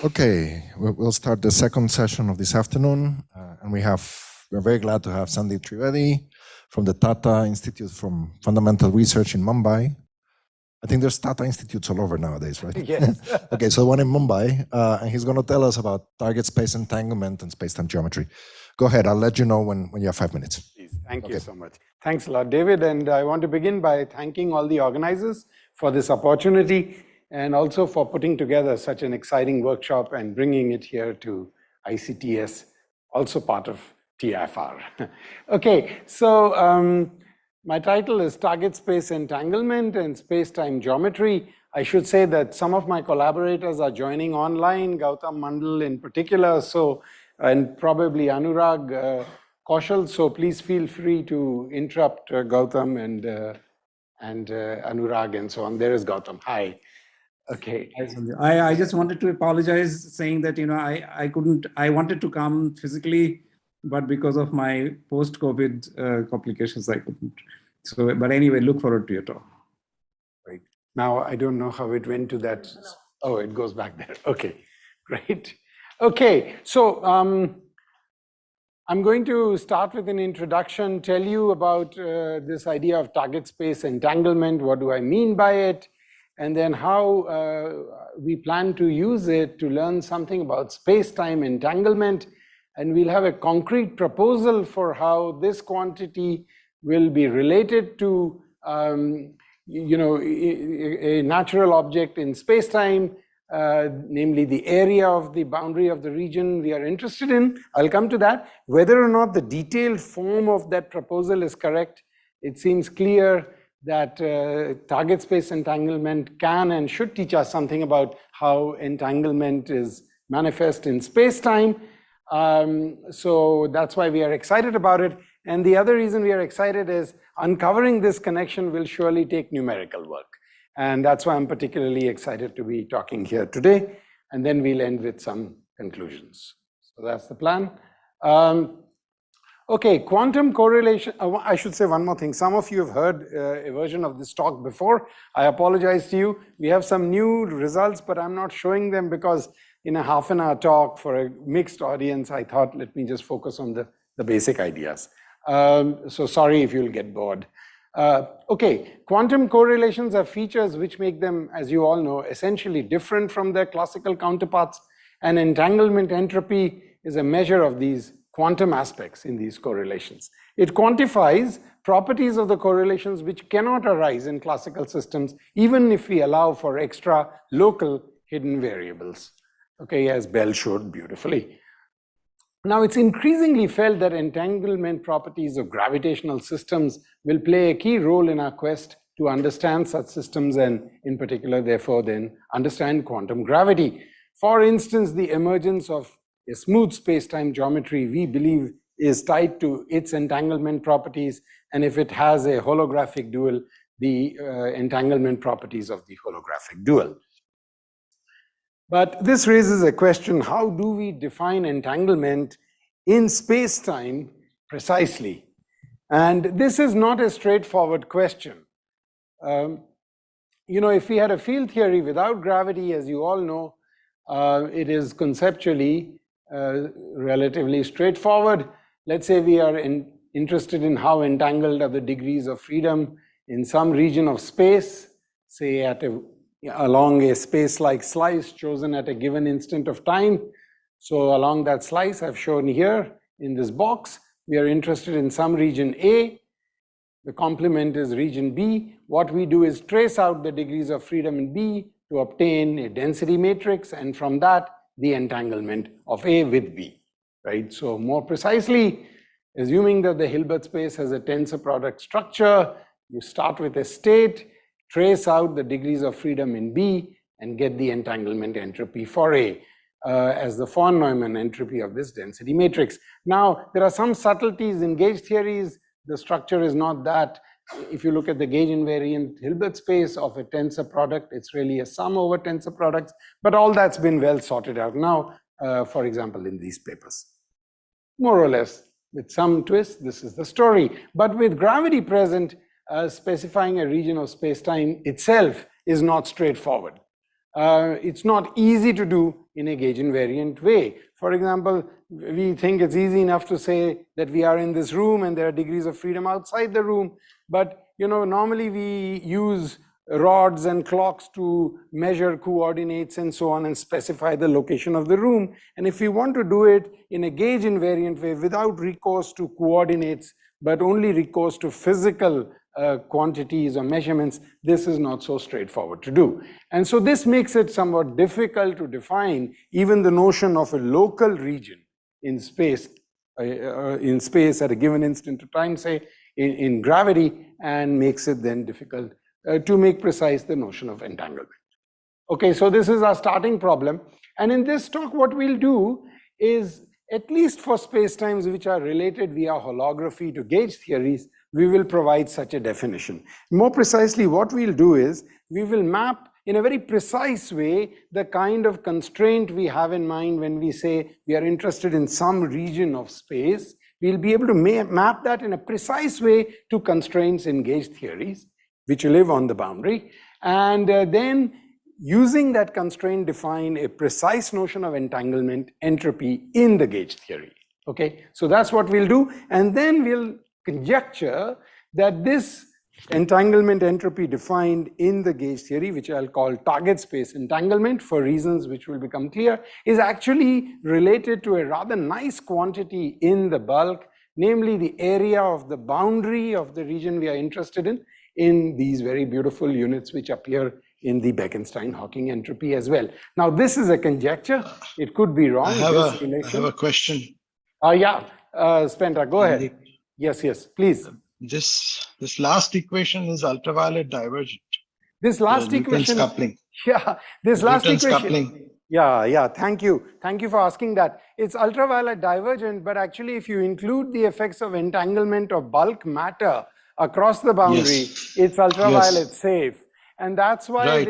Okay, we'll start the second session of this afternoon, and we're very glad to have Sandip Trivedi from the Tata Institute from Fundamental Research in Mumbai. I think there's Tata Institutes all over nowadays, right? Yes. Okay, so one in Mumbai, and he's going to tell us about target space entanglement and space-time geometry. Go ahead, I'll let you know when you have 5 minutes. Please, thank you so much. Thanks a lot, David, and I want to begin by thanking all the organizers for this opportunity and also for putting together such an exciting workshop and bringing it here to ICTS, also part of TFR. Okay, so my title is Target Space Entanglement and Space-Time Geometry. I should say that some of my collaborators are joining online, Gautam Mandal in particular, and probably Anurag Kaushal, so please feel free to interrupt Gautam and Anurag and so on. There is Gautam. Hi. Okay. I just wanted to apologize, saying that I wanted to come physically, but because of my post-COVID complications, I couldn't. So, but anyway, look forward to your talk. Right. Now I don't know how it went to that. Oh, it goes back there. Okay, great. Okay, so I'm going to start with an introduction, tell you about this idea of target space entanglement, what do I mean by it, and then how we plan to use it to learn something about space-time entanglement. And we'll have a concrete proposal for how this quantity will be related to a natural object in space-time, namely the area of the boundary of the region we are interested in. I'll come to that. Whether or not the detailed form of that proposal is correct, it seems clear that target space entanglement can and should teach us something about how entanglement is manifest in space-time. So that's why we are excited about it. And the other reason we are excited is uncovering this connection will surely take numerical work. And that's why I'm particularly excited to be talking here today. And then we'll end with some conclusions. So that's the plan. Okay, quantum correlation. I should say one more thing. Some of you have heard a version of this talk before. I apologize to you. We have some new results, but I'm not showing them because in a half-an-hour talk for a mixed audience, I thought, let me just focus on the basic ideas. So sorry if you'll get bored. Okay, quantum correlations are features which make them, as you all know, essentially different from their classical counterparts. And entanglement entropy is a measure of these quantum aspects in these correlations. It quantifies properties of the correlations which cannot arise in classical systems, even if we allow for extra local hidden variables. Okay, as Bell showed beautifully. Now, it's increasingly felt that entanglement properties of gravitational systems will play a key role in our quest to understand such systems and, in particular, therefore, then understand quantum gravity. For instance, the emergence of a smooth space-time geometry, we believe, is tied to its entanglement properties, and if it has a holographic dual, the entanglement properties of the holographic dual. But this raises a question, how do we define entanglement in space-time precisely? And this is not a straightforward question. If we had a field theory without gravity, as you all know, it is conceptually relatively straightforward. Let's say we are interested in how entangled are the degrees of freedom in some region of space, say along a space-like slice chosen at a given instant of time. So along that slice I've shown here in this box, we are interested in some region A. The complement is region B. What we do is trace out the degrees of freedom in B to obtain a density matrix, and from that, the entanglement of A with B, right? So more precisely, assuming that the Hilbert space has a tensor product structure, you start with a state, trace out the degrees of freedom in B, and get the entanglement entropy for A as the von Neumann entropy of this density matrix. Now, there are some subtleties in gauge theories. The structure is not that. If you look at the gauge invariant Hilbert space of a tensor product, it's really a sum over tensor products, but all that's been well sorted out now, for example, in these papers. More or less, with some twist, this is the story. But with gravity present, specifying a region of space-time itself is not straightforward. It's not easy to do in a gauge invariant way. For example, we think it's easy enough to say that we are in this room and there are degrees of freedom outside the room. But normally we use rods and clocks to measure coordinates and so on and specify the location of the room. And if we want to do it in a gauge invariant way without recourse to coordinates, but only recourse to physical quantities or measurements, this is not so straightforward to do. And so this makes it somewhat difficult to define even the notion of a local region in space at a given instant of time, say in gravity, and makes it then difficult to make precise the notion of entanglement. Okay, so this is our starting problem. And in this talk, what we'll do is, at least for spacetimes which are related via holography to gauge theories, we will provide such a definition. More precisely, what we'll do is, we will map in a very precise way the kind of constraint we have in mind when we say we are interested in some region of space. We'll be able to map that in a precise way to constraints in gauge theories, which live on the boundary, and then using that constraint define a precise notion of entanglement entropy in the gauge theory. Okay, so that's what we'll do, and then we'll conjecture that this entanglement entropy defined in the gauge theory, which I'll call target space entanglement for reasons which will become clear, is actually related to a rather nice quantity in the bulk, namely the area of the boundary of the region we are interested in these very beautiful units which appear in the Berenstein-Hawking entropy as well. Now, this is a conjecture. It could be wrong. I have a question. Spenta, go ahead. Yes, please. This last equation is ultraviolet divergent. This last equation. Coupling. Yeah, this last equation. Coupling. Yeah, thank you. Thank you for asking that. It's ultraviolet divergent, but actually if you include the effects of entanglement of bulk matter across the boundary, it's ultraviolet safe. And that's why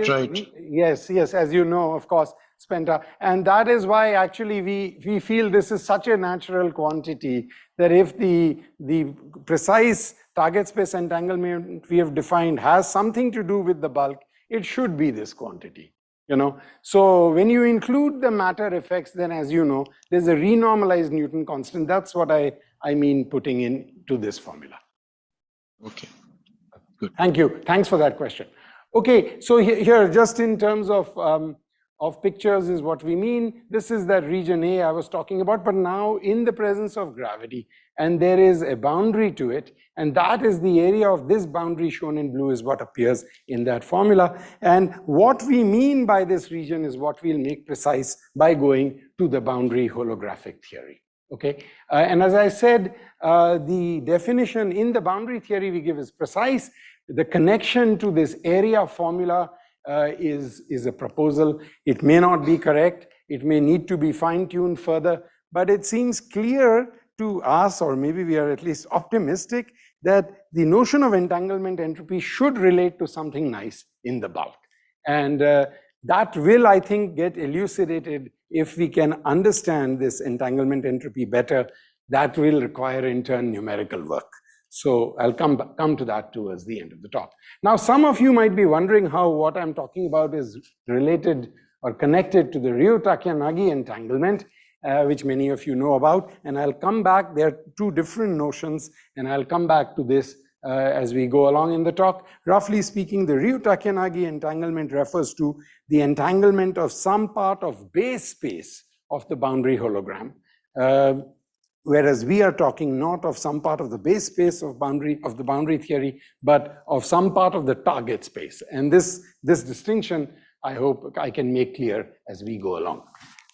yes, as you know, of course, Spenta, and that is why actually we feel this is such a natural quantity that if the precise target space entanglement we have defined has something to do with the bulk, it should be this quantity. So when you include the matter effects, then as you know, there's a renormalized Newton constant. That's what I mean putting into this formula. Okay, good. Thank you. Thanks for that question. Okay, so here, just in terms of pictures is what we mean. This is that region A I was talking about, but now in the presence of gravity, and there is a boundary to it, and that is the area of this boundary shown in blue is what appears in that formula. And what we mean by this region is what we'll make precise by going to the boundary holographic theory. Okay, and as I said, the definition in the boundary theory we give is precise. The connection to this area formula is a proposal. It may not be correct. It may need to be fine-tuned further, but it seems clear to us, or maybe we are at least optimistic, that the notion of entanglement entropy should relate to something nice in the bulk. And that will, I think, get elucidated if we can understand this entanglement entropy better. That will require in turn numerical work. So I'll come to that towards the end of the talk. Now, some of you might be wondering how what I'm talking about is related or connected to the Ryu-Takayanagi entanglement, which many of you know about. And I'll come back. There are two different notions, and I'll come back to this as we go along in the talk. Roughly speaking, the Ryu-Takayanagi entanglement refers to the entanglement of some part of base space of the boundary hologram. Whereas we are talking not of some part of the base space of the boundary theory, but of some part of the target space. And this distinction, I hope I can make clear as we go along.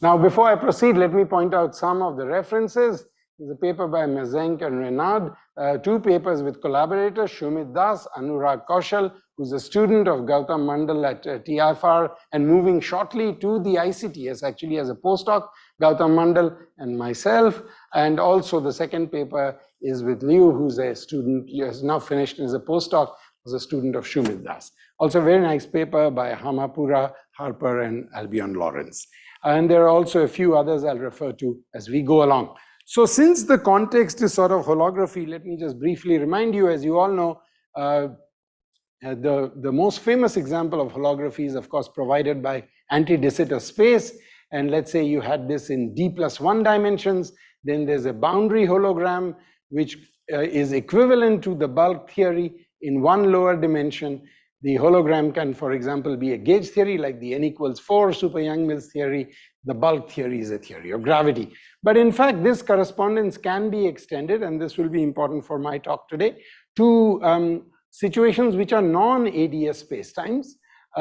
Now, before I proceed, let me point out some of the references. There's a paper by Mazenk and Renaud, two papers with collaborators, Shumit Das, Anurag Kaushal, who's a student of Gautam Mandal at TIFR and moving shortly to the ICTS, actually as a postdoc, Gautam Mandal and myself. And also the second paper is with Liu, who's a student, he has now finished as a postdoc, was a student of Shumit Das. Also a very nice paper by Hamapura, Harper, and Albion Lawrence. And there are also a few others I'll refer to as we go along. So since the context is sort of holography, let me just briefly remind you, as you all know, the most famous example of holography is, of course, provided by anti-de Sitter space. and let's say you had this in d+1 dimensions, then there's a boundary hologram which is equivalent to the bulk theory in one lower dimension. The hologram can, for example, be a gauge theory like the n=4 super Young-Mills theory. The bulk theory is a theory of gravity. But in fact, this correspondence can be extended, and this will be important for my talk today, to situations which are non-ADS spacetimes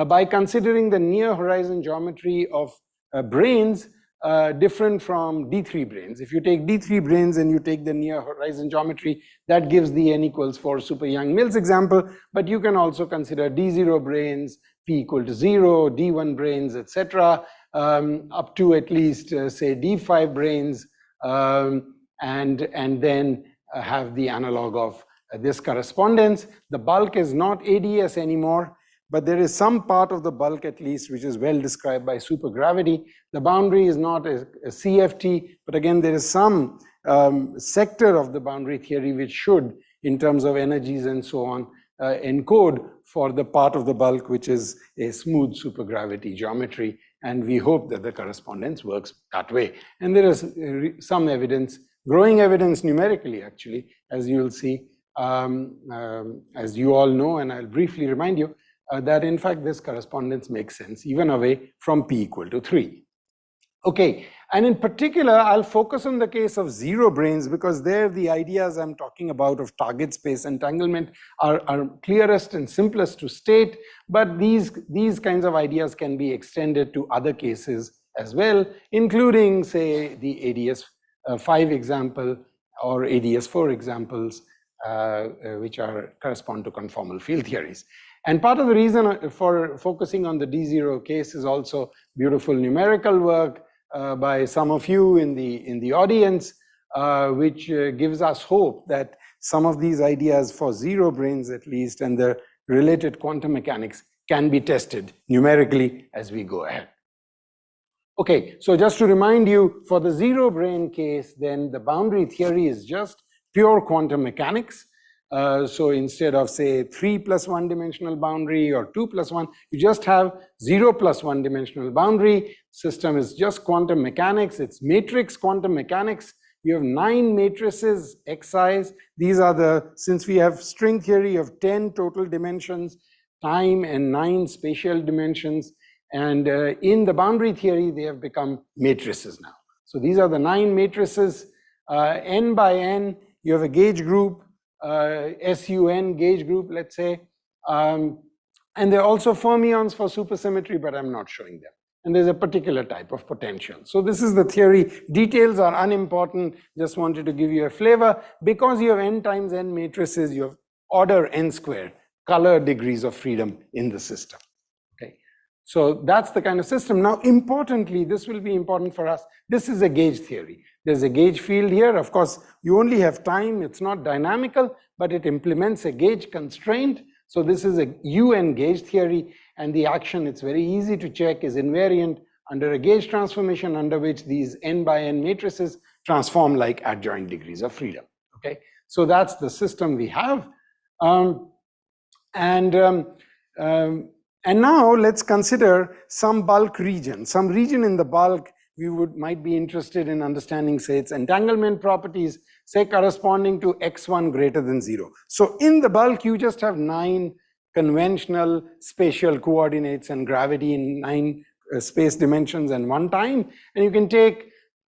by considering the near horizon geometry of branes different from D3 branes. If you take D3 branes and you take the near horizon geometry, that gives the n=4 super Young-Mills example, but you can also consider D0 branes, p=0, D1 branes, etc., up to at least say D5 branes, and then have the analog of this correspondence. The bulk is not ADS anymore, but there is some part of the bulk at least which is well described by supergravity. The boundary is not a CFT, but again there is some sector of the boundary theory which should, in terms of energies and so on, encode for the part of the bulk which is a smooth supergravity geometry, and we hope that the correspondence works that way. And there is some evidence, growing evidence numerically actually, as you will see, as you all know, and I'll briefly remind you, that in fact this correspondence makes sense even away from p=3. Okay, and in particular I'll focus on the case of zero branes because there the ideas I'm talking about of target space entanglement are clearest and simplest to state, but these kinds of ideas can be extended to other cases as well, including say the ADS5 example or ADS4 examples, which correspond to conformal field theories. And part of the reason for focusing on the D0 case is also beautiful numerical work by some of you in the audience, which gives us hope that some of these ideas for zero branes at least and the related quantum mechanics can be tested numerically as we go ahead. Okay, so just to remind you, for the zero brane case, then the boundary theory is just pure quantum mechanics. So instead of say 3+1 dimensional boundary or 2+1, you just have 0+1 dimensional boundary. System is just quantum mechanics. It's matrix quantum mechanics. You have 9 matrices, Xi's. These are since we have string theory of 10 total dimensions, time and 9 spatial dimensions. And in the boundary theory, they have become matrices now. So these are the 9 matrices. N by N, you have a gauge group, SUN gauge group, let's say. And there are also fermions for supersymmetry, but I'm not showing them. And there's a particular type of potential. So this is the theory. Details are unimportant. Just wanted to give you a flavor. Because you have n times n matrices, you have order n squared, color degrees of freedom in the system. Okay. So that's the kind of system. Now, importantly, this will be important for us. This is a gauge theory. There's a gauge field here. Of course, you only have time. It's not dynamical, but it implements a gauge constraint. So this is a UN gauge theory, and the action, it's very easy to check, is invariant under a gauge transformation under which these n by n matrices transform like adjoint degrees of freedom. Okay, so that's the system we have. And now let's consider some bulk region. Some region in the bulk we might be interested in understanding, say, its entanglement properties, say corresponding to x1 greater than 0. So in the bulk, you just have 9 conventional spatial coordinates and gravity in 9 space dimensions and 1 time. And you can take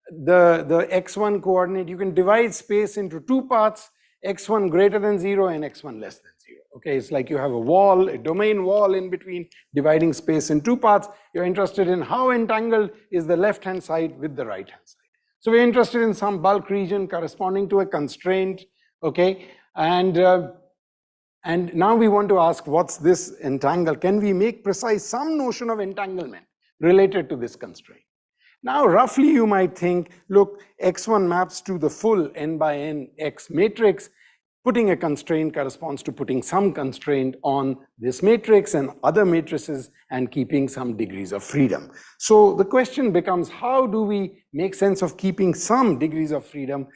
the x1 coordinate, you can divide space into 2 parts, x1 greater than 0 and x1 less than 0. Okay, it's like you have a wall, a domain wall in between, dividing space in 2 parts. You're interested in how entangled is the left-hand side with the right-hand side. So we're interested in some bulk region corresponding to a constraint, okay? And now we want to ask, what's this entangle? Can we make precise some notion of entanglement related to this constraint? Now, roughly you might think, look, x1 maps to the full n by n x matrix. Putting a constraint corresponds to putting some constraint on this matrix and other matrices and keeping some degrees of freedom. So the question becomes, how do we make sense of keeping some degrees of freedom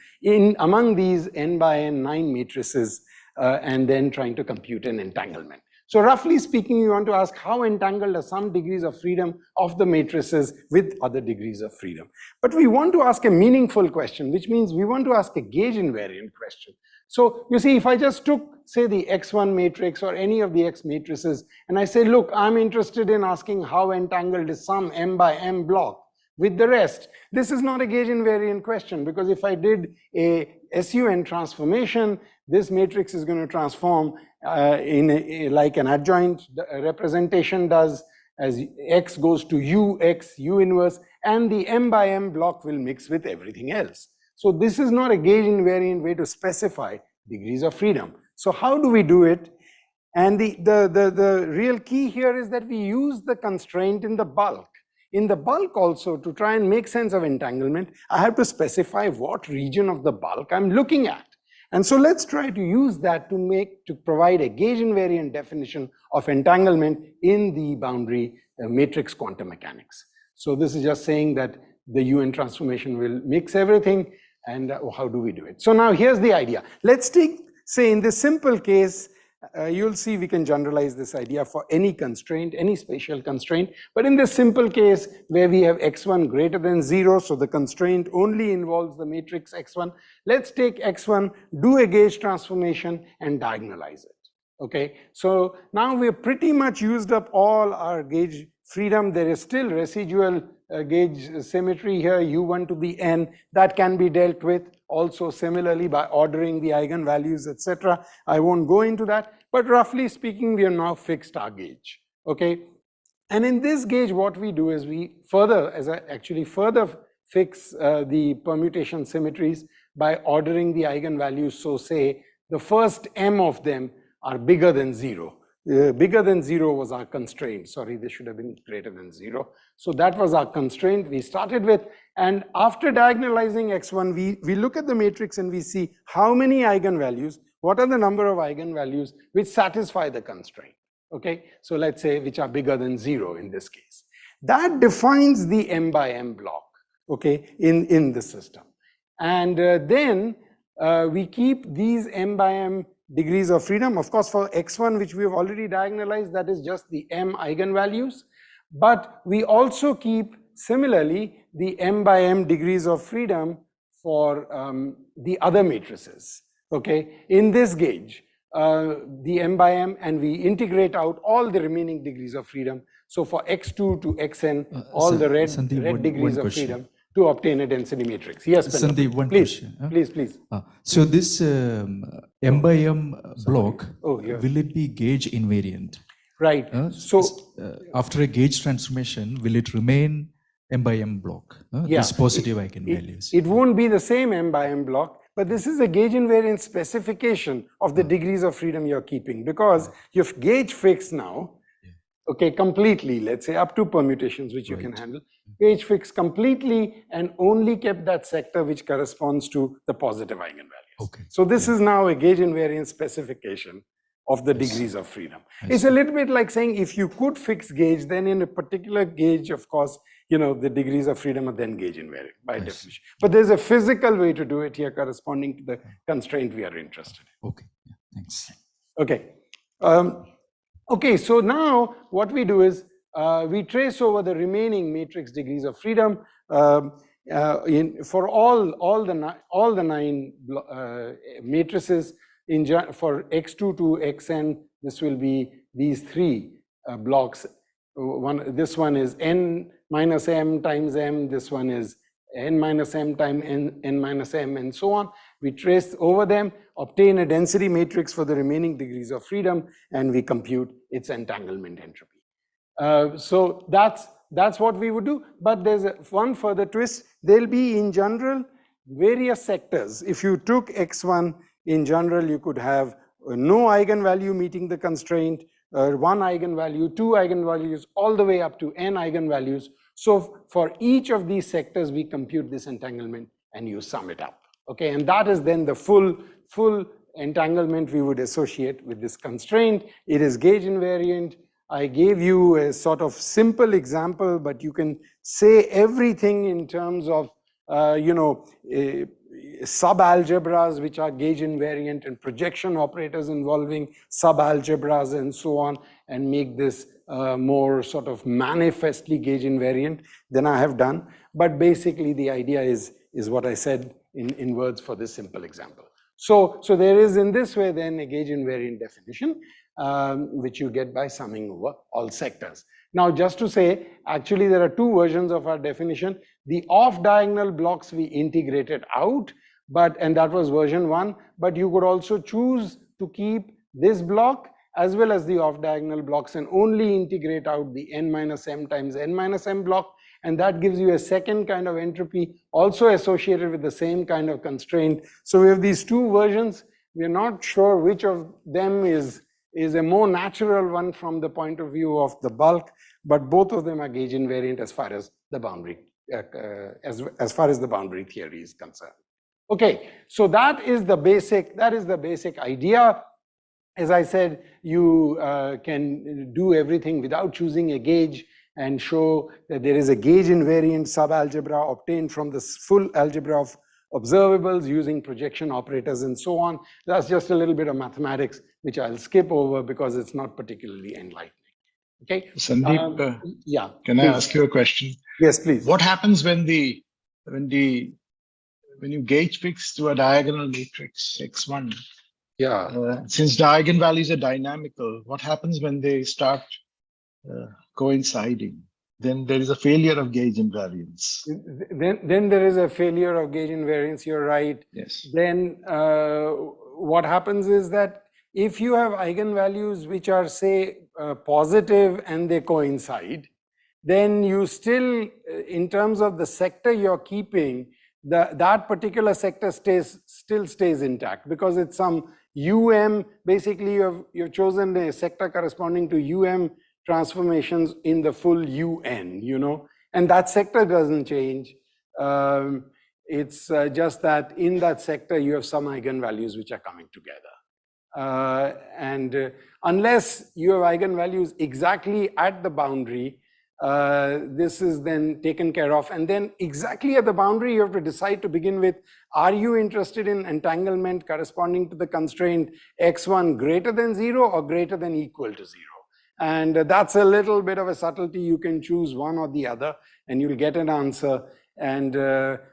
among these n by n 9 matrices and then trying to compute an entanglement? So roughly speaking, we want to ask how entangled are some degrees of freedom of the matrices with other degrees of freedom. But we want to ask a meaningful question, which means we want to ask a gauge invariant question. So you see, if I just took, say, the X1 matrix or any of the X matrices, and I say, look, I'm interested in asking how entangled is some M by M block with the rest. This is not a gauge invariant question, because if I did a SUN transformation, this matrix is going to transform like an adjoint representation does, as X goes to U, X, U inverse, and the M by M block will mix with everything else. So this is not a gauge invariant way to specify degrees of freedom. So how do we do it? And the real key here is that we use the constraint in the bulk. In the bulk also, to try and make sense of entanglement, I have to specify what region of the bulk I'm looking at. And so let's try to use that to provide a gauge invariant definition of entanglement in the boundary matrix quantum mechanics. So this is just saying that the UN transformation will mix everything, and how do we do it? So now here's the idea. Let's take, say, in this simple case, you'll see we can generalize this idea for any constraint, any spatial constraint. But in this simple case where we have x1 greater than 0, so the constraint only involves the matrix x1, let's take x1, do a gauge transformation, and diagonalize it. Okay, so now we've pretty much used up all our gauge freedom. There is still residual gauge symmetry here, u1 to the n, that can be dealt with also similarly by ordering the eigenvalues, etc. I won't go into that, but roughly speaking, we have now fixed our gauge. Okay, and in this gauge, what we do is we further, further fix the permutation symmetries by ordering the eigenvalues. So say the first m of them are bigger than 0. Bigger than 0 was our constraint. Sorry, this should have been greater than 0. So that was our constraint we started with. And after diagonalizing x1, we look at the matrix and we see how many eigenvalues, what are the number of eigenvalues which satisfy the constraint. Okay, so let's say which are bigger than 0 in this case. That defines the m by m block, okay, in the system. And then we keep these m by m degrees of freedom. Of course, for x1, which we have already diagonalized, that is just the m eigenvalues. But we also keep, similarly, the m by m degrees of freedom for the other matrices. Okay, in this gauge, the m by m, and we integrate out all the remaining degrees of freedom. So for x2 to xn, all the red degrees of freedom to obtain a density matrix. Yes, Sandip, one please, question. Please. So this m by m block, yeah. will it be gauge invariant? Right. So after a gauge transformation, will it remain m by m block? Yeah, these positive eigenvalues. It won't be the same m by m block, but this is a gauge invariant specification of the degrees of freedom you're keeping, because you've gauge fixed now. Okay, completely, let's say up to permutations which you can handle, gauge fixed completely and only kept that sector which corresponds to the positive eigenvalues. Okay. So this is now a gauge invariant specification of the degrees of freedom. It's a little bit like saying if you could fix gauge, then in a particular gauge, of course, you know, the degrees of freedom are then gauge invariant by definition. But there's a physical way to do it here corresponding to the constraint we are interested in. Okay, thanks. Okay. Okay, so now what we do is we trace over the remaining matrix degrees of freedom for all the 9 matrices. For x2 to xn, this will be these 3 blocks. This one is n minus m times m. This one is n minus m times n minus m, and so on. We trace over them, obtain a density matrix for the remaining degrees of freedom, and we compute its entanglement entropy. So that's what we would do. But there's one further twist. There'll be, in general, various sectors. If you took x1, in general, you could have no eigenvalue meeting the constraint, 1 eigenvalue, 2 eigenvalues, all the way up to n eigenvalues. So for each of these sectors, we compute this entanglement and you sum it up. Okay, and that is then the full entanglement we would associate with this constraint. It is gauge invariant. I gave you a sort of simple example, but you can say everything in terms of, subalgebras which are gauge invariant and projection operators involving subalgebras and so on, and make this more sort of manifestly gauge invariant than I have done. But basically the idea is what I said in words for this simple example. So there is in this way then a gauge invariant definition, which you get by summing over all sectors. Now, just to say, actually there are two versions of our definition. The off-diagonal blocks we integrated out, and that was version 1, but you could also choose to keep this block as well as the off-diagonal blocks and only integrate out the n minus m times n minus m block, and that gives you a second kind of entropy also associated with the same kind of constraint. So we have these two versions. We are not sure which of them is a more natural one from the point of view of the bulk, but both of them are gauge invariant as far as the boundary as far as the boundary theory is concerned. Okay, so that is the basic idea. As I said, you can do everything without choosing a gauge and show that there is a gauge invariant subalgebra obtained from the full algebra of observables using projection operators and so on. That's just a little bit of mathematics, which I'll skip over because it's not particularly enlightening. Okay. Sandip, yeah. Can I ask you a question? Yes, please. What happens when you gauge fix to a diagonal matrix X1? Yeah. Since the eigenvalues are dynamical, what happens when they start coinciding? Then there is a failure of gauge invariance. Then there is a failure of gauge invariance. You're right. Yes. Then what happens is that if you have eigenvalues which are, say, positive and they coincide, then you still, in terms of the sector you're keeping, that particular sector still stays intact because it's some basically you've chosen a sector corresponding to transformations in the full UN, and that sector doesn't change. It's just that in that sector you have some eigenvalues which are coming together. And unless you have eigenvalues exactly at the boundary, this is then taken care of. And then exactly at the boundary, you have to decide to begin with, are you interested in entanglement corresponding to the constraint x1 greater than 0 or greater than equal to 0? And that's a little bit of a subtlety. You can choose one or the other and you'll get an answer. And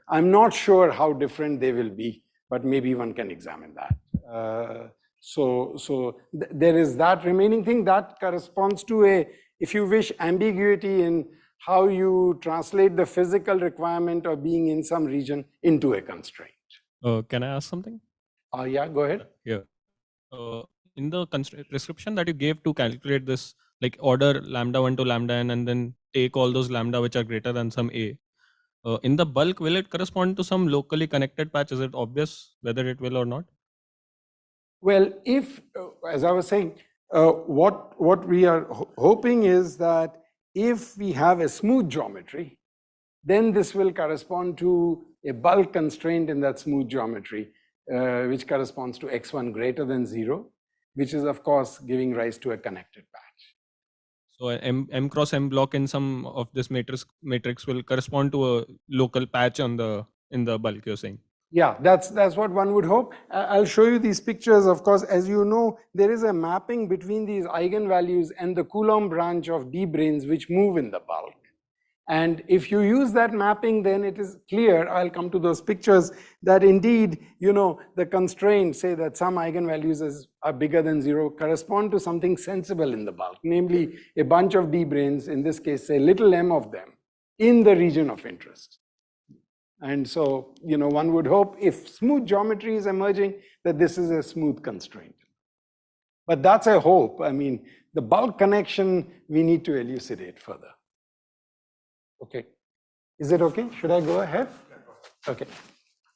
I'm not sure how different they will be, but maybe one can examine that. So there is that remaining thing that corresponds to a, if you wish, ambiguity in how you translate the physical requirement of being in some region into a constraint. Can I ask something? Yeah, go ahead. Yeah. In the description that you gave to calculate this, like order lambda1 to lambda n and then take all those lambda which are greater than some a. In the bulk, will it correspond to some locally connected patch? Is it obvious whether it will or not? Well, if, as I was saying, what we are hoping is that if we have a smooth geometry, then this will correspond to a bulk constraint in that smooth geometry, which corresponds to x1 greater than 0, which is of course giving rise to a connected patch. So m cross m block in some of this matrix will correspond to a local patch in the bulk, you're saying? Yeah, that's what one would hope. I'll show you these pictures. Of course, as you know, there is a mapping between these eigenvalues and the Coulomb branch of d branes which move in the bulk. And if you use that mapping, then it is clear, I'll come to those pictures, that indeed, the constraints say that some eigenvalues are bigger than 0 correspond to something sensible in the bulk, namely a bunch of d branes, in this case, say little m of them, in the region of interest. And so, one would hope if smooth geometry is emerging, that this is a smooth constraint. But that's a hope. I mean, the bulk connection, we need to elucidate further. Okay. Is it okay? Should I go ahead? Okay.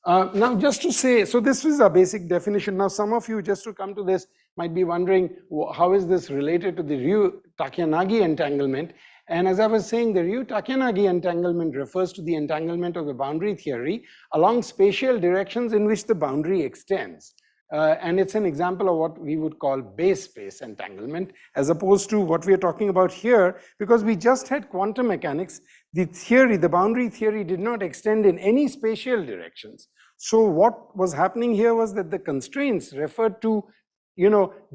Now, just to say, so this is a basic definition. Now, some of you, just to come to this, might be wondering, how is this related to the Ryu-Takayanagi entanglement? And as I was saying, the Ryu-Takayanagi entanglement refers to the entanglement of the boundary theory along spatial directions in which the boundary extends. And it's an example of what we would call base space entanglement, as opposed to what we are talking about here, because we just had quantum mechanics. The theory, the boundary theory, did not extend in any spatial directions. So what was happening here was that the constraints referred to,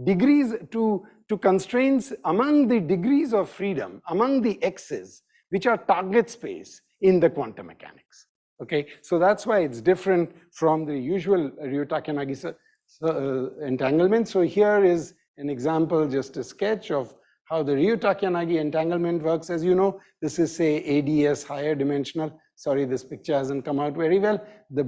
degrees, to constraints among the degrees of freedom, among the x's, which are target space in the quantum mechanics. Okay, so that's why it's different from the usual Ryu-Takayanagi entanglement. So here is an example, just a sketch of how the Ryu-Takayanagi entanglement works. As you know, this is, say, ADS, higher dimensional. Sorry, this picture hasn't come out very well. The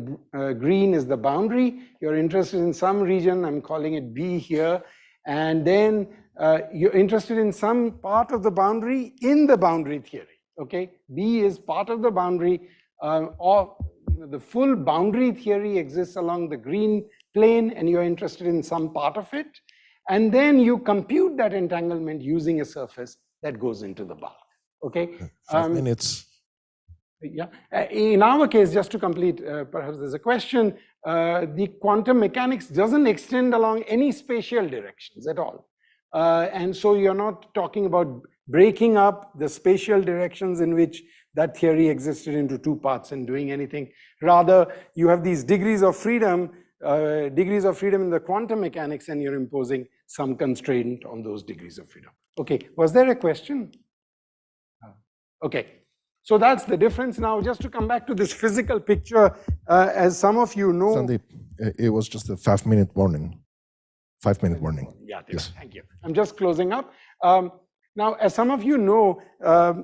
green is the boundary. You're interested in some region, I'm calling it B here. And then you're interested in some part of the boundary in the boundary theory. Okay, B is part of the boundary. The full boundary theory exists along the green plane, and you're interested in some part of it. And then you compute that entanglement using a surface that goes into the bulk. Okay. 5 minutes. Yeah. In our case, just to complete, perhaps there's a question. The quantum mechanics doesn't extend along any spatial directions at all. And so you're not talking about breaking up the spatial directions in which that theory existed into two parts and doing anything. Rather, you have these degrees of freedom in the quantum mechanics, and you're imposing some constraint on those degrees of freedom. Okay, was there a question? Okay, so that's the difference. Now, just to come back to this physical picture, as some of you know— Sandip, it was just a 5-minute warning. 5-minute warning. Yeah, yes. Thank you. I'm just closing up. Now, as some of you know,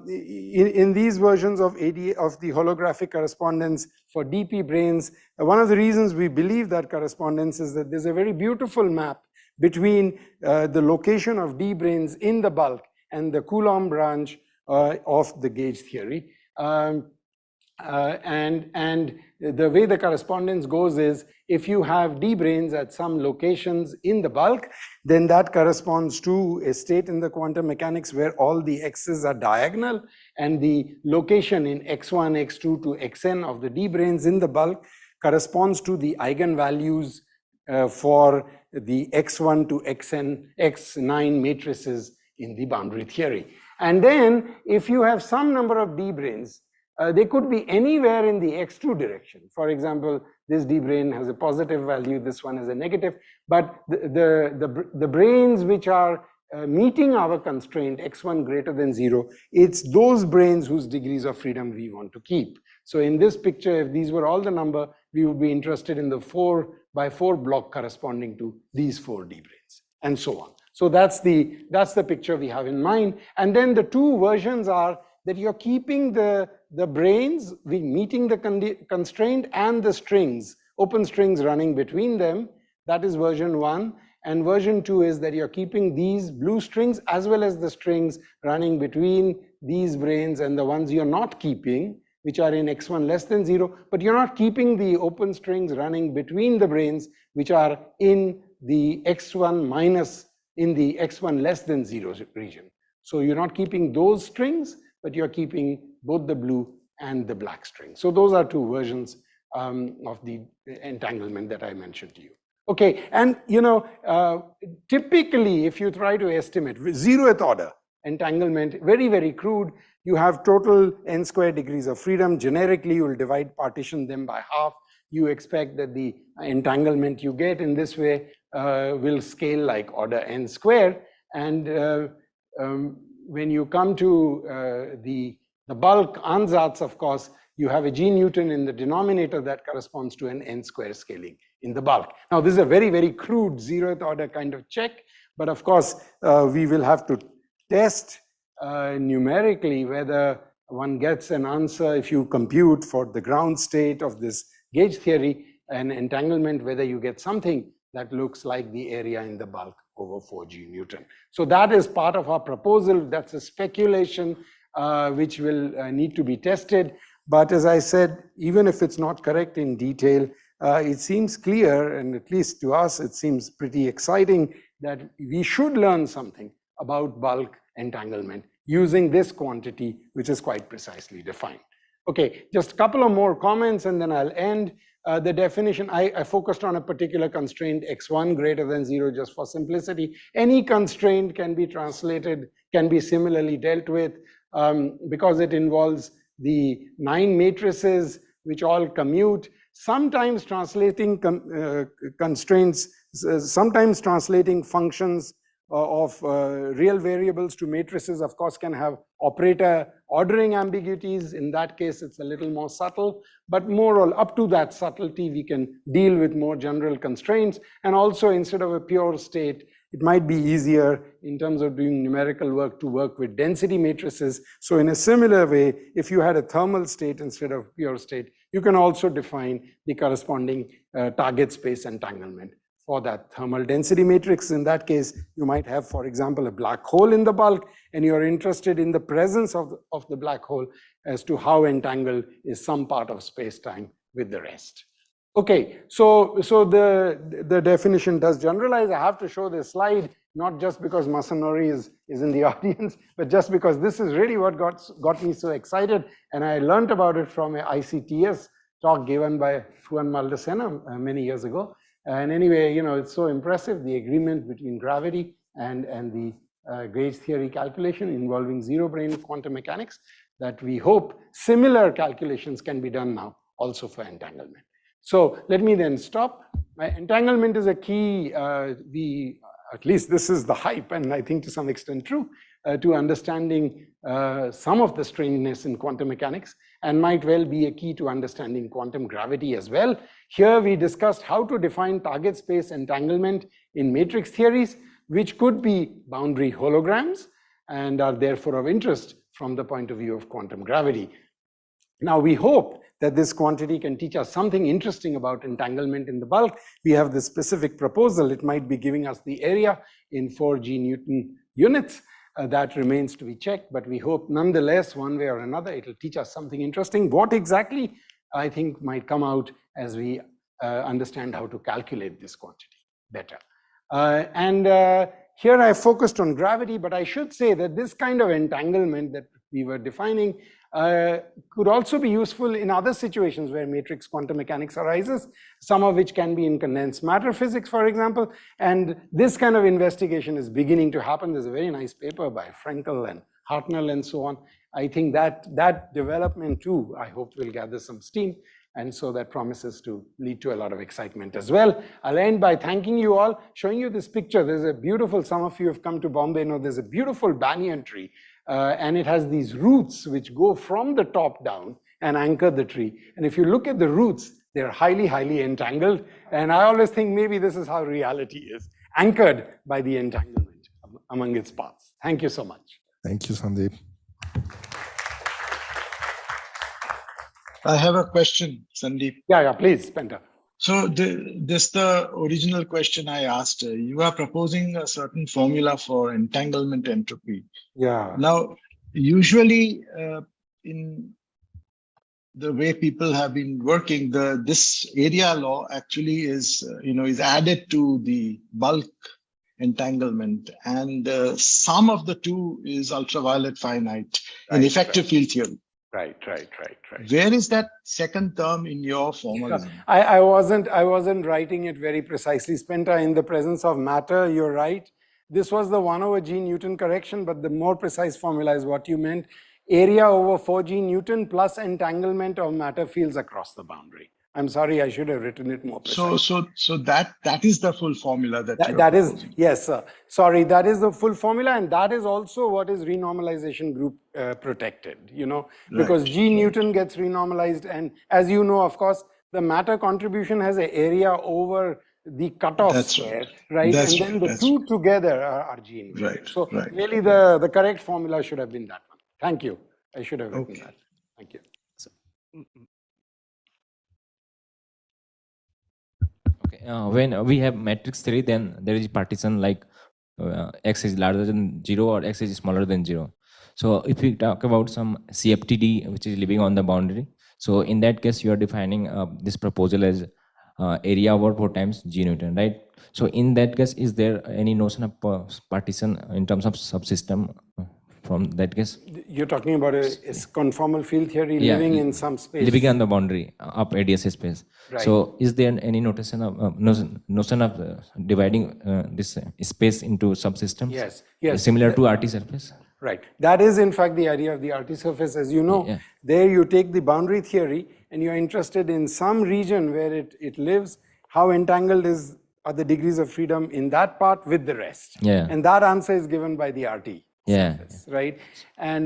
in these versions of the holographic correspondence for DP brains, one of the reasons we believe that correspondence is that there's a very beautiful map between the location of D brains in the bulk and the Coulomb branch of the gauge theory. And the way the correspondence goes is, if you have D brains at some locations in the bulk, then that corresponds to a state in the quantum mechanics where all the x's are diagonal, and the location in x1, x2 to xn of the D brains in the bulk corresponds to the eigenvalues for the x1 to xn, x9 matrices in the boundary theory. And then if you have some number of D brains, they could be anywhere in the x2 direction. For example, this D brain has a positive value, this one has a negative, but the brains which are meeting our constraint, x1 greater than 0, it's those brains whose degrees of freedom we want to keep. So in this picture, if these were all the number, we would be interested in the 4x4 block corresponding to these 4 D brains, and so on. So that's the picture we have in mind. And then the two versions are that you're keeping the brains meeting the constraint and the strings, open strings running between them. That is version 1. And version 2 is that you're keeping these blue strings as well as the strings running between these brains and the ones you're not keeping, which are in x1 less than 0, but you're not keeping the open strings running between the brains which are in the x1 minus, in the x1 less than 0 region. So you're not keeping those strings, but you're keeping both the blue and the black string. So those are two versions of the entanglement that I mentioned to you. Okay, and typically if you try to estimate 0th order entanglement, very, very crude, you have total n square degrees of freedom. Generically, you will partition them by half. You expect that the entanglement you get in this way will scale like order n square. And when you come to the bulk ansatz, of course, you have a G Newton in the denominator that corresponds to an n square scaling in the bulk. Now, this is a very, very crude 0th order kind of check, but of course, we will have to test numerically whether one gets an answer if you compute for the ground state of this gauge theory and entanglement, whether you get something that looks like the area in the bulk over 4G Newton. So that is part of our proposal. That's a speculation which will need to be tested. But as I said, even if it's not correct in detail, it seems clear, and at least to us, it seems pretty exciting that we should learn something about bulk entanglement using this quantity, which is quite precisely defined. Okay, just a couple of more comments and then I'll end. the definition, I focused on a particular constraint, x1 greater than 0, just for simplicity. Any constraint can be translated, can be similarly dealt with, because it involves the 9 matrices which all commute, sometimes translating constraints, sometimes translating functions of real variables to matrices, of course, can have operator ordering ambiguities. In that case, it's a little more subtle, but more or up to that subtlety, we can deal with more general constraints. And also, instead of a pure state, it might be easier in terms of doing numerical work to work with density matrices. So in a similar way, if you had a thermal state instead of pure state, you can also define the corresponding target space entanglement for that thermal density matrix. In that case, you might have, for example, a black hole in the bulk, and you're interested in the presence of the black hole as to how entangled is some part of space-time with the rest. Okay, so the definition does generalize. I have to show this slide, not just because Masanori is in the audience, but just because this is really what got me so excited, and I learned about it from an ICTS talk given by Fuan Maldacena many years ago. And anyway, you know, it's so impressive, the agreement between gravity and the gauge theory calculation involving zero-brain quantum mechanics, that we hope similar calculations can be done now also for entanglement. So let me then stop. Entanglement is a key, at least this is the hype, and I think to some extent true, to understanding some of the strangeness in quantum mechanics, and might well be a key to understanding quantum gravity as well. Here we discussed how to define target space entanglement in matrix theories, which could be boundary holograms and are therefore of interest from the point of view of quantum gravity. Now we hope that this quantity can teach us something interesting about entanglement in the bulk. We have this specific proposal. It might be giving us the area in 4G Newton units. That remains to be checked, but we hope nonetheless, one way or another, it'll teach us something interesting. What exactly, I think, might come out as we understand how to calculate this quantity better. Here I focused on gravity, but I should say that this kind of entanglement that we were defining could also be useful in other situations where matrix quantum mechanics arises, some of which can be in condensed matter physics, for example. And this kind of investigation is beginning to happen. There's a very nice paper by Frenkel and Hartnell and so on. I think that development too, I hope, will gather some steam. And so that promises to lead to a lot of excitement as well. I'll end by thanking you all, showing you this picture. There's a beautiful, some of you have come to Bombay, know there's a beautiful banyan tree. And it has these roots which go from the top down and anchor the tree. And if you look at the roots, they're highly, highly entangled. And I always think maybe this is how reality is, anchored by the entanglement among its parts. Thank you so much. Thank you, Sandip. I have a question, Sandip. Yeah, please, Penta. So the original question I asked, you are proposing a certain formula for entanglement entropy. Yeah. Now, usually in the way people have been working, this area law actually is added to the bulk entanglement, and sum of the two is ultraviolet finite in effective field theory. Right. Where is that second term in your formalism? I wasn't writing it very precisely, Spenta. In the presence of matter, you're right. This was the 1/G Newton correction, but the more precise formula is what you meant. Area over 4G Newton plus entanglement of matter fields across the boundary. I'm sorry, I should have written it more precisely. So that is the full formula that is, yes, sir. Sorry, that is the full formula, and that is also what is renormalization group protected, because G Newton gets renormalized, and as you know, of course, the matter contribution has an area over the cutoff square, right? And then the two together are G Newton. Right. So really the correct formula should have been that one. Thank you. I should have written that. Thank you. When we have matrix theory, then there is partition like x is larger than 0 or x is smaller than 0. So if we talk about some CFTD which is living on the boundary, so in that case you are defining this proposal as area over 4 times G Newton, right? So in that case, is there any notion of partition in terms of subsystem from that case. You're talking about a conformal field theory Yeah, living in some space. Living on the boundary of ADS space. Right. So is there any notion of dividing this space into subsystems? Yes, yes. Similar to RT surface? Right. That is, in fact, the idea of the RT surface. As you know, Yeah. there you take the boundary theory and you're interested in some region where it lives, how entangled are the degrees of freedom in that part with the rest. Yeah. And that answer is given by the RT Yeah. surface, right? And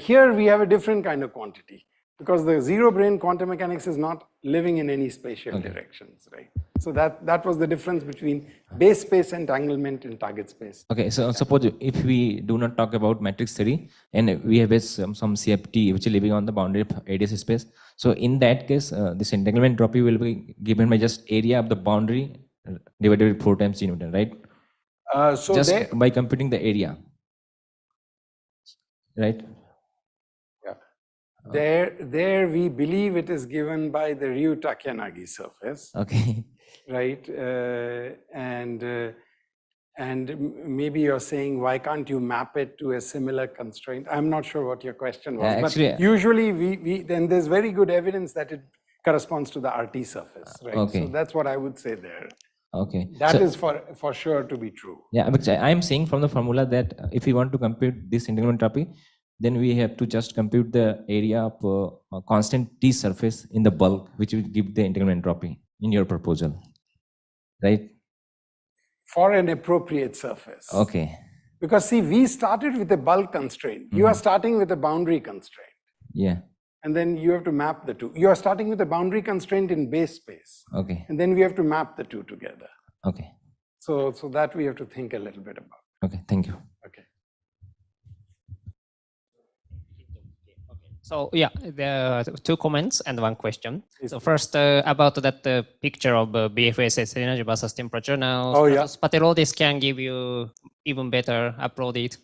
here we have a different kind of quantity because the zero-brane quantum mechanics is not living in any spatial directions, right? So that was the difference between base space entanglement and target space. Okay, so suppose if we do not talk about matrix theory and we have some CFT which is living on the boundary of ADS space. So in that case, this entanglement entropy will be given by just area of the boundary divided by 4 times G Newton, right? So just there, by computing the area, right? there we believe it is given by the Ryu-Takayanagi surface. Okay. Right, and maybe you're saying, why can't you map it to a similar constraint? I'm not sure what your question was, actually, but usually then there's very good evidence that it corresponds to the RT surface, right? Okay. So that's what I would say there. Okay. That is for sure to be true. Yeah, but I'm saying from the formula that if we want to compute this entanglement entropy, then we have to just compute the area of a constant T surface in the bulk, which will give the entanglement entropy in your proposal, right? For an appropriate surface. Okay. Because see, we started with a bulk constraint. You are starting with a boundary constraint. Yeah. And then you have to map the two. You are starting with a boundary constraint in base space. Okay. And then we have to map the two together. Okay. So that we have to think a little bit about. Okay. Thank you. Okay. So yeah, there are 2 comments and 1 question. So first about that picture of BFSS energy versus temperature. Now, Spaterodis can give you even better uploaded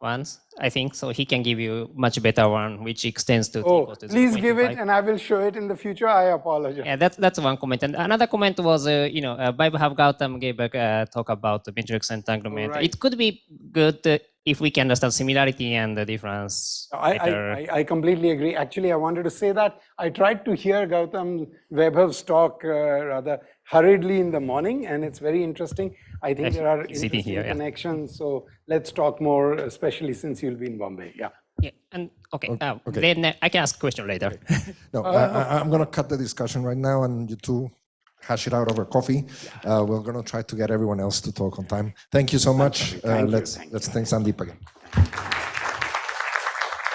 ones, I think. So he can give you much better one, which extends to. Please give it, and I will show it in the future. I apologize. Yeah, that's 1 comment. And another comment was, Vaibhav Gautam gave a talk about the matrix entanglement. Right. It could be good if we can understand similarity and the difference. I completely agree. Actually, I wanted to say that I tried to hear Gautam Vaibhav's talk rather hurriedly in the morning, and it's very interesting. I think there are interesting connections. So let's talk more, especially since you'll be in Bombay. Yeah. Yeah. And okay. Then I can ask a question later. No, I'm going to cut the discussion right now, and you two hash it out over coffee. We're going to try to get everyone else to talk on time. Thank you so much. Let's thank Sandip again.